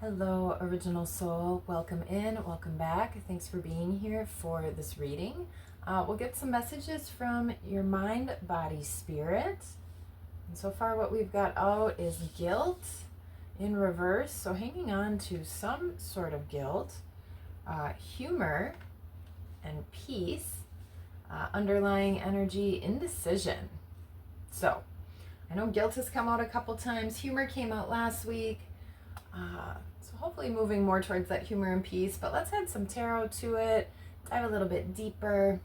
Hello, Original Soul. Welcome in, welcome back. Thanks for being here for this reading. We'll get some messages from your mind, body, spirit. And so far what we've got out is guilt in reverse. So hanging on to some sort of guilt, humor and peace, underlying energy, indecision. So I know guilt has come out a couple times. Humor came out last week. So hopefully moving more towards that humor and peace, but let's add some tarot to it, dive a little bit deeper,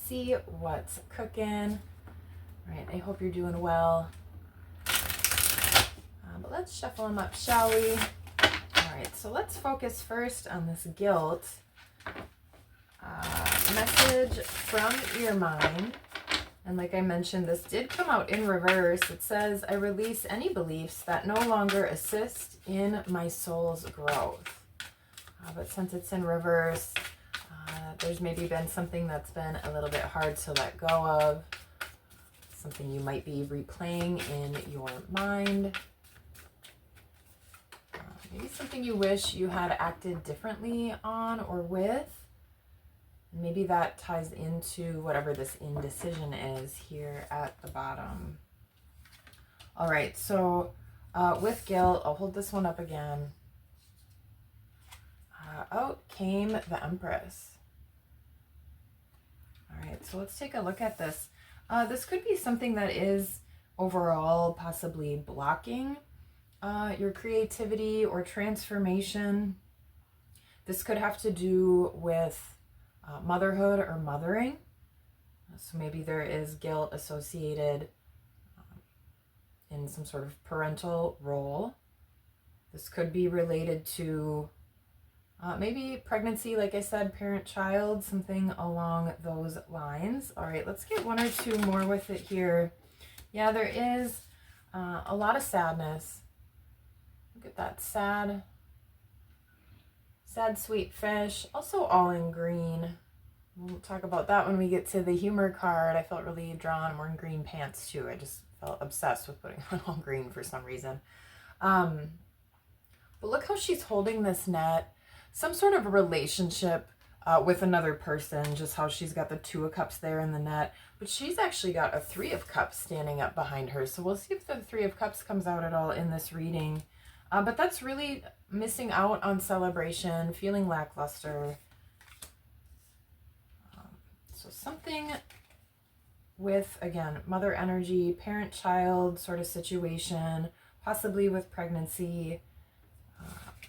see what's cooking. All right, I hope you're doing well. But let's shuffle them up, shall we? All right, so let's focus first on this guilt. Message from your mind. And like I mentioned, this did come out in reverse. It says, I release any beliefs that no longer assist in my soul's growth. But since it's in reverse, there's maybe been something that's been a little bit hard to let go of. Something you might be replaying in your mind. Maybe something you wish you had acted differently on or with. Maybe that ties into whatever this indecision is here at the bottom. All right, so with guilt, I'll hold this one up again. Out came the Empress. All right, so let's take a look at this. This could be something that is overall possibly blocking your creativity or transformation. This could have to do with motherhood or mothering. So maybe there is guilt associated in some sort of parental role. This could be related to maybe pregnancy, like I said, parent-child, something along those lines. All right, let's get one or two more with it here. Yeah, there is a lot of sadness. Look at that, sad, sweet fish, also all in green. We'll talk about that when we get to the humor card. I felt really drawn. I'm wearing green pants too. I just felt obsessed with putting on all green for some reason. But look how she's holding this net. Some sort of a relationship with another person, just how she's got the Two of Cups there in the net. But she's actually got a Three of Cups standing up behind her. So we'll see if the Three of Cups comes out at all in this reading. But that's really missing out on celebration, feeling lackluster. So something with, again, mother energy, parent-child sort of situation, possibly with pregnancy.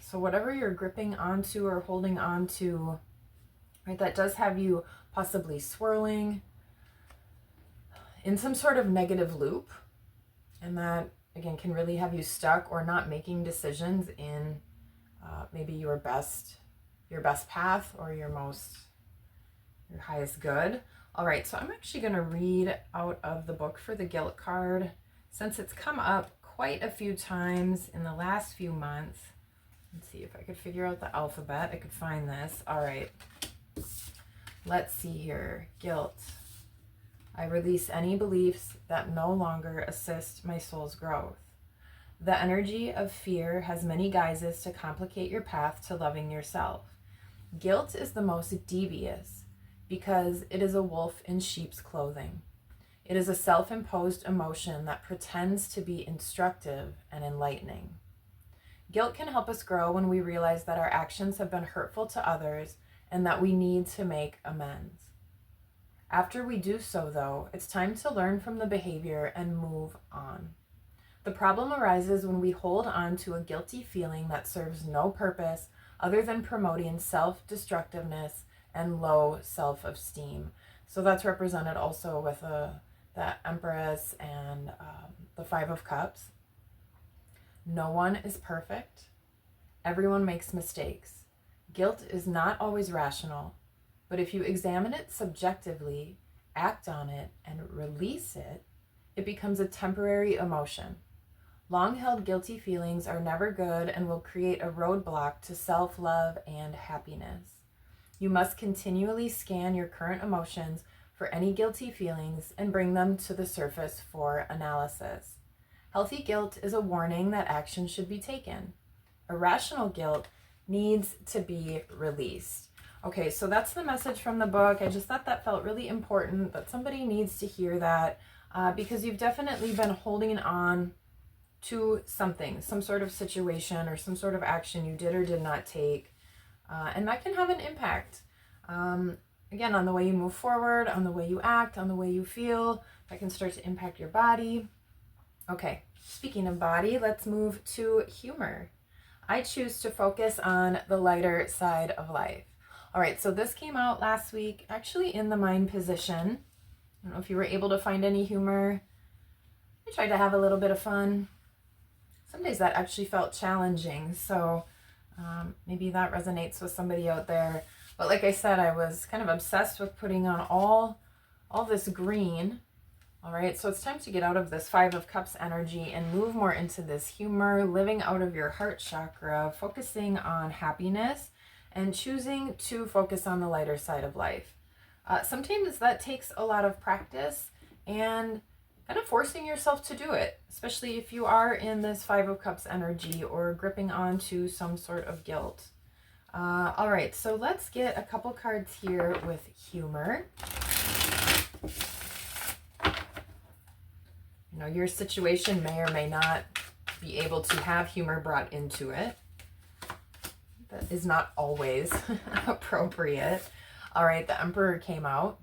So whatever you're gripping onto or holding onto, right, that does have you possibly swirling in some sort of negative loop. And that, again, can really have you stuck or not making decisions in maybe your best path or your highest good. All right, so I'm actually going to read out of the book for the guilt card, since it's come up quite a few times in the last few months. Let's see if I could figure out the alphabet. I could find this. All right, let's see here. Guilt. I release any beliefs that no longer assist my soul's growth. The energy of fear has many guises to complicate your path to loving yourself. Guilt is the most devious because it is a wolf in sheep's clothing. It is a self-imposed emotion that pretends to be instructive and enlightening. Guilt can help us grow when we realize that our actions have been hurtful to others and that we need to make amends. After we do so, though, it's time to learn from the behavior and move on. The problem arises when we hold on to a guilty feeling that serves no purpose other than promoting self-destructiveness and low self-esteem. So that's represented also with that Empress and the Five of Cups. No one is perfect. Everyone makes mistakes. Guilt is not always rational, but if you examine it subjectively, act on it, and release it, it becomes a temporary emotion. Long-held guilty feelings are never good and will create a roadblock to self-love and happiness. You must continually scan your current emotions for any guilty feelings and bring them to the surface for analysis. Healthy guilt is a warning that action should be taken. irrational guilt needs to be released. Okay, so that's the message from the book. I just thought that felt really important, that somebody needs to hear that, because you've definitely been holding on to something, some sort of situation or some sort of action you did or did not take. And that can have an impact, again, on the way you move forward, on the way you act, on the way you feel. That can start to impact your body. Okay, speaking of body, let's move to humor. I choose to focus on the lighter side of life. All right, so this came out last week, actually in the mind position. I don't know if you were able to find any humor. I tried to have a little bit of fun. Some days that actually felt challenging, so maybe that resonates with somebody out there. But like I said, I was kind of obsessed with putting on all this green. All right, so it's time to get out of this Five of Cups energy and move more into this humor, living out of your heart chakra, focusing on happiness, and choosing to focus on the lighter side of life. Sometimes that takes a lot of practice and kind of forcing yourself to do it, especially if you are in this Five of Cups energy or gripping onto some sort of guilt. All right, so let's get a couple cards here with humor. You know, your situation may or may not be able to have humor brought into it. That is not always appropriate. All right, the Emperor came out.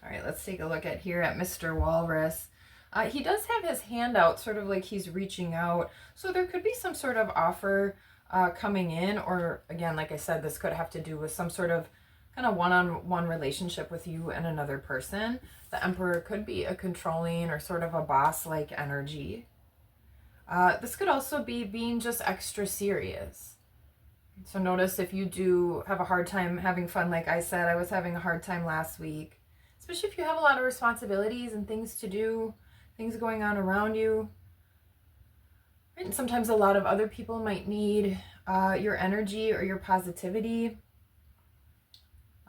All right, let's take a look at here at Mr. Walrus. He does have his hand out, sort of like he's reaching out. So there could be some sort of offer coming in, or again, like I said, this could have to do with some sort of kind of one-on-one relationship with you and another person. The Emperor could be a controlling or sort of a boss-like energy. This could also be being just extra serious. So notice if you do have a hard time having fun, like I said, I was having a hard time last week, especially if you have a lot of responsibilities and things to do, things going on around you. And sometimes a lot of other people might need your energy or your positivity.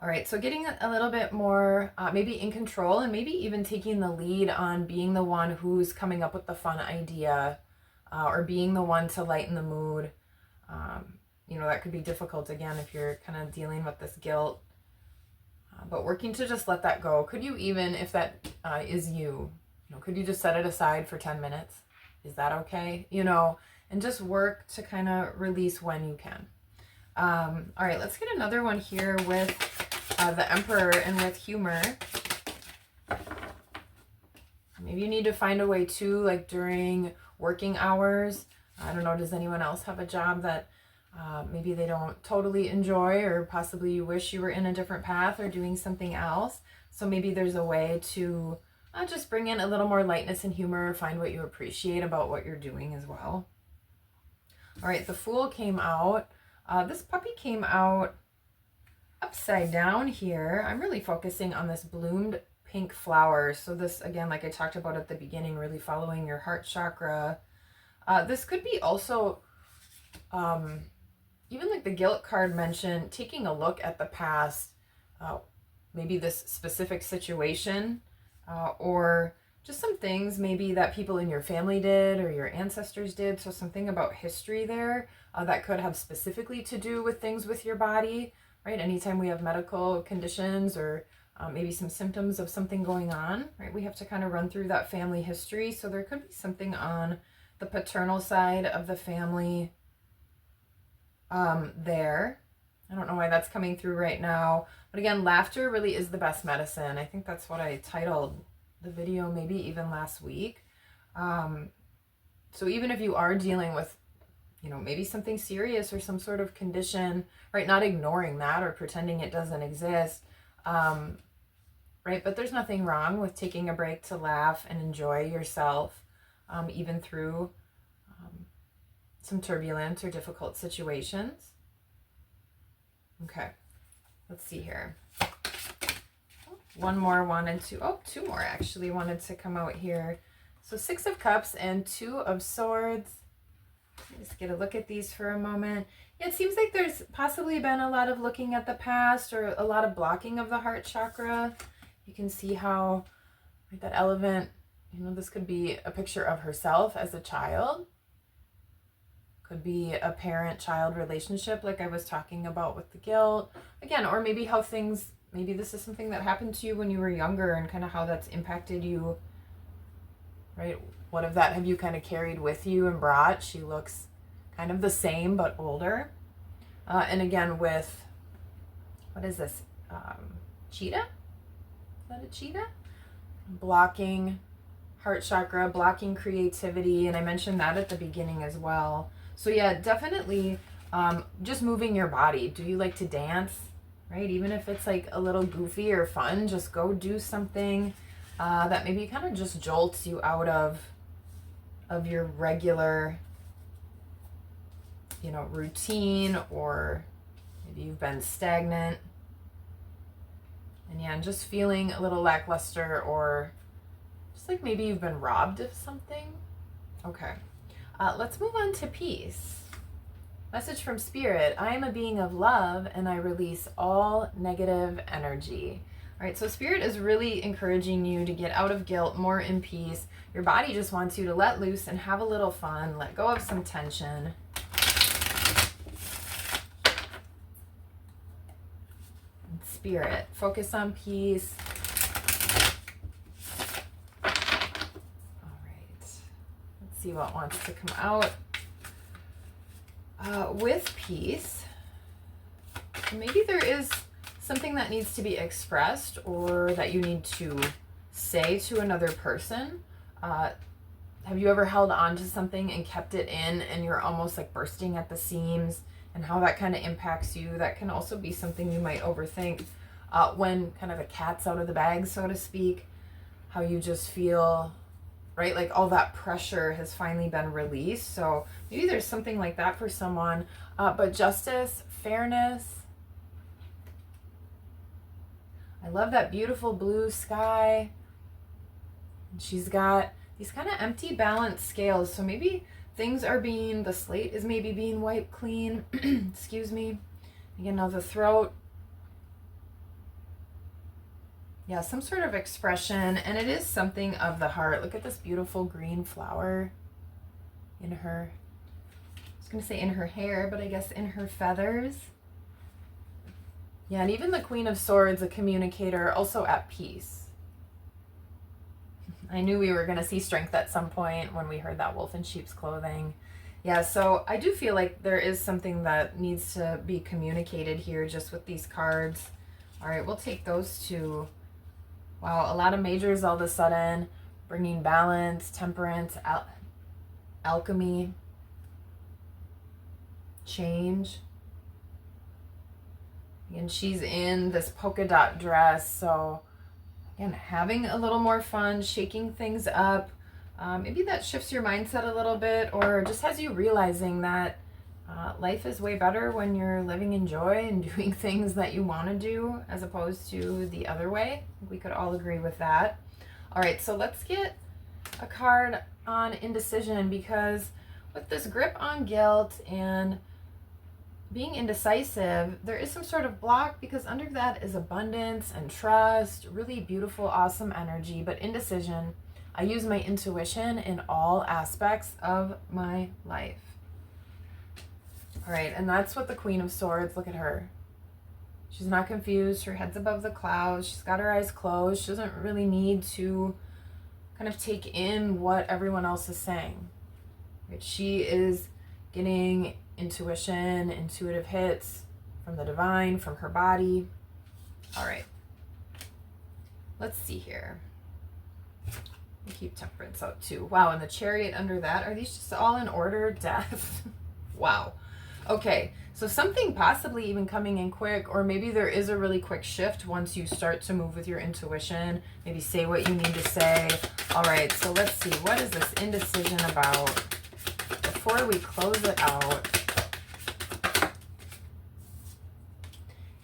All right, so getting a little bit more maybe in control, and maybe even taking the lead on being the one who's coming up with the fun idea, or being the one to lighten the mood. You know, that could be difficult, again, if you're kind of dealing with this guilt. But working to just let that go. Could you even, if that is you, could you just set it aside for 10 minutes? Is that okay? You know, and just work to kind of release when you can. All right, let's get another one here with the Emperor and with humor. Maybe you need to find a way too, like during working hours. I don't know, does anyone else have a job that maybe they don't totally enjoy, or possibly you wish you were in a different path or doing something else? So maybe there's a way to just bring in a little more lightness and humor, find what you appreciate about what you're doing as well. All right, the Fool came out. This puppy came out upside down here. I'm really focusing on this bloomed pink flower. So this, again, like I talked about at the beginning, really following your heart chakra. This could be also, even like the guilt card mentioned, taking a look at the past, maybe this specific situation, or just some things maybe that people in your family did or your ancestors did. So something about history there that could have specifically to do with things with your body, right? Anytime we have medical conditions or maybe some symptoms of something going on, right? We have to kind of run through that family history. So there could be something on the paternal side of the family there. I don't know why that's coming through right now. But again, laughter really is the best medicine. I think that's what I titled the video, maybe even last week. So even if you are dealing with, maybe something serious or some sort of condition, right? Not ignoring that or pretending it doesn't exist, right? But there's nothing wrong with taking a break to laugh and enjoy yourself, even through some turbulent or difficult situations. Okay, let's see here. One more wanted to, two more actually wanted to come out here. So 6 of Cups and 2 of Swords. Just get a look at these for a moment. Yeah, it seems like there's possibly been a lot of looking at the past or a lot of blocking of the heart chakra. You can see how that elephant, this could be a picture of herself as a child. Could be a parent-child relationship like I was talking about with the guilt. Again, or maybe how things, maybe this is something that happened to you when you were younger and kind of how that's impacted you, right? What of that have you kind of carried with you and brought? She looks kind of the same but older. And again with, what is this? Cheetah? Is that a cheetah? Blocking heart chakra, blocking creativity. And I mentioned that at the beginning as well. So yeah, definitely just moving your body. Do you like to dance? Right? Even if it's like a little goofy or fun, just go do something that maybe kind of just jolts you out of your regular, you know, routine, or maybe you've been stagnant. And yeah, and just feeling a little lackluster, or just like maybe you've been robbed of something. Okay, let's move on to peace. Message from Spirit: I am a being of love and I release all negative energy. All right, so Spirit is really encouraging you to get out of guilt, more in peace. Your body just wants you to let loose and have a little fun, let go of some tension. Spirit, focus on peace. All right, let's see what wants to come out. With peace, maybe there is something that needs to be expressed or that you need to say to another person. Have you ever held on to something and kept it in and you're almost like bursting at the seams, and how that kind of impacts you? That can also be something you might overthink when kind of the cat's out of the bag, so to speak, how you just feel, right? Like all that pressure has finally been released. So maybe there's something like that for someone, but justice, fairness. I love that beautiful blue sky. She's got these kind of empty balance scales. So maybe things are being, the slate is maybe being wiped clean. Excuse me. Again, now the throat. Yeah, some sort of expression, and it is something of the heart. Look at this beautiful green flower in her, I was going to say in her hair, but I guess in her feathers. Yeah, and even the Queen of Swords, a communicator, also at peace. I knew we were going to see strength at some point when we heard that wolf in sheep's clothing. Yeah, so I do feel like there is something that needs to be communicated here just with these cards. All right, we'll take those two. Wow, a lot of majors all of a sudden, bringing balance, temperance, alchemy, change. And she's in this polka dot dress, so again, having a little more fun, shaking things up. Maybe that shifts your mindset a little bit, or just has you realizing that life is way better when you're living in joy and doing things that you want to do as opposed to the other way. I think we could all agree with that. All right, so let's get a card on indecision, because with this grip on guilt and being indecisive, there is some sort of block, because under that is abundance and trust, really beautiful, awesome energy. But indecision, I use my intuition in all aspects of my life. All right, and that's what the Queen of Swords, look at her. She's not confused. Her head's above the clouds. She's got her eyes closed. She doesn't really need to kind of take in what everyone else is saying. Right? She is getting intuition, intuitive hits from the divine, from her body. All right, let's see here. We keep temperance out too. Wow, and the chariot under that, are these just all in order? Death. Wow. Okay, so something possibly even coming in quick, or maybe there is a really quick shift once you start to move with your intuition. Maybe say what you need to say. All right, so let's see. What is this indecision about before we close it out?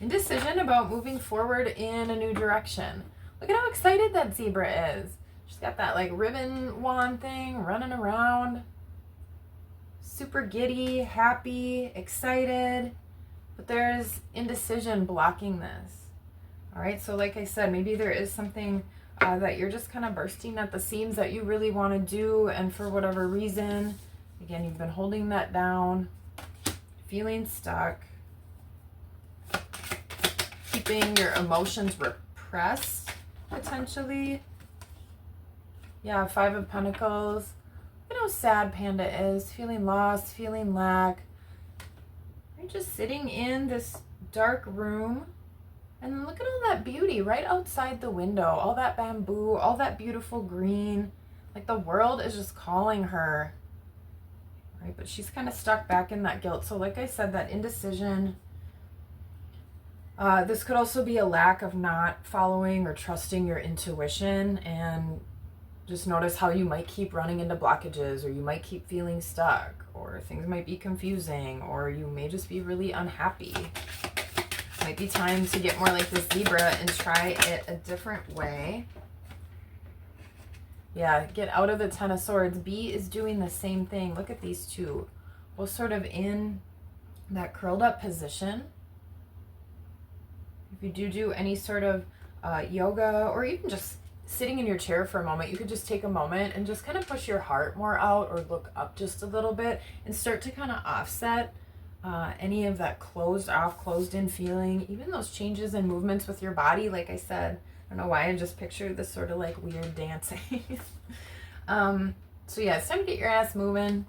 Indecision about moving forward in a new direction. Look at how excited that zebra is. She's got that like ribbon wand thing running around. Super giddy, happy, excited, but there's indecision blocking this. All right, so like I said, maybe there is something that you're just kind of bursting at the seams that you really want to do, and for whatever reason, Again, you've been holding that down, feeling stuck, keeping your emotions repressed, potentially. Yeah, Five of Pentacles. You know how sad Panda is, feeling lost, feeling lack. You're just sitting in this dark room, and look at all that beauty right outside the window, all that bamboo, all that beautiful green. Like the world is just calling her, right? But she's kind of stuck back in that guilt. So like I said, that indecision. This could also be a lack of not following or trusting your intuition, and just notice how you might keep running into blockages, or you might keep feeling stuck, or things might be confusing, or you may just be really unhappy. Might be time to get more like this Libra and try it a different way. Yeah, get out of the Ten of Swords. B is doing the same thing. Look at these two. Both sort of in that curled up position. If you do any sort of yoga, or even just sitting in your chair for a moment, you could just take a moment and just kind of push your heart more out, or look up just a little bit and start to kind of offset any of that closed off, closed in feeling, even those changes and movements with your body. Like I said, I don't know why I just pictured this sort of like weird dancing. So yeah, it's time to get your ass moving.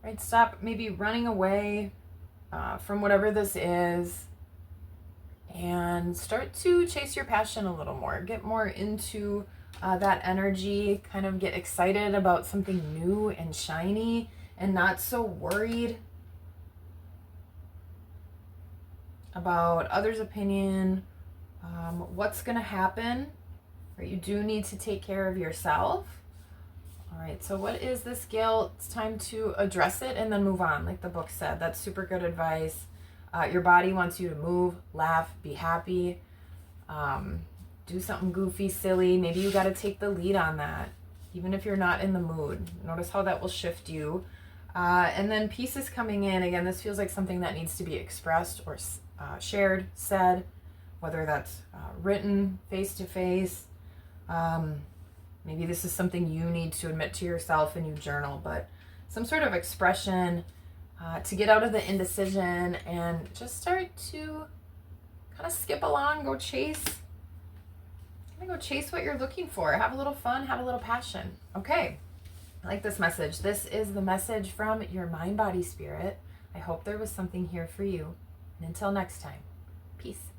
Right, stop maybe running away from whatever this is, and start to chase your passion a little more. Get more into that energy, kind of get excited about something new and shiny, and not so worried about others' opinion, what's going to happen. Right? You do need to take care of yourself. All right, so what is this guilt? It's time to address it and then move on, like the book said. That's super good advice. Your body wants you to move, laugh, be happy, do something goofy, silly. Maybe you got to take the lead on that, even if you're not in the mood. Notice how that will shift you. And then peace is coming in. Again, this feels like something that needs to be expressed or shared, said, whether that's written, face-to-face. Maybe this is something you need to admit to yourself and you journal, but some sort of expression to get out of the indecision and just start to kind of skip along, go chase what you're looking for. Have a little fun, have a little passion. Okay, I like this message. This is the message from your mind, body, spirit. I hope there was something here for you. And until next time, peace.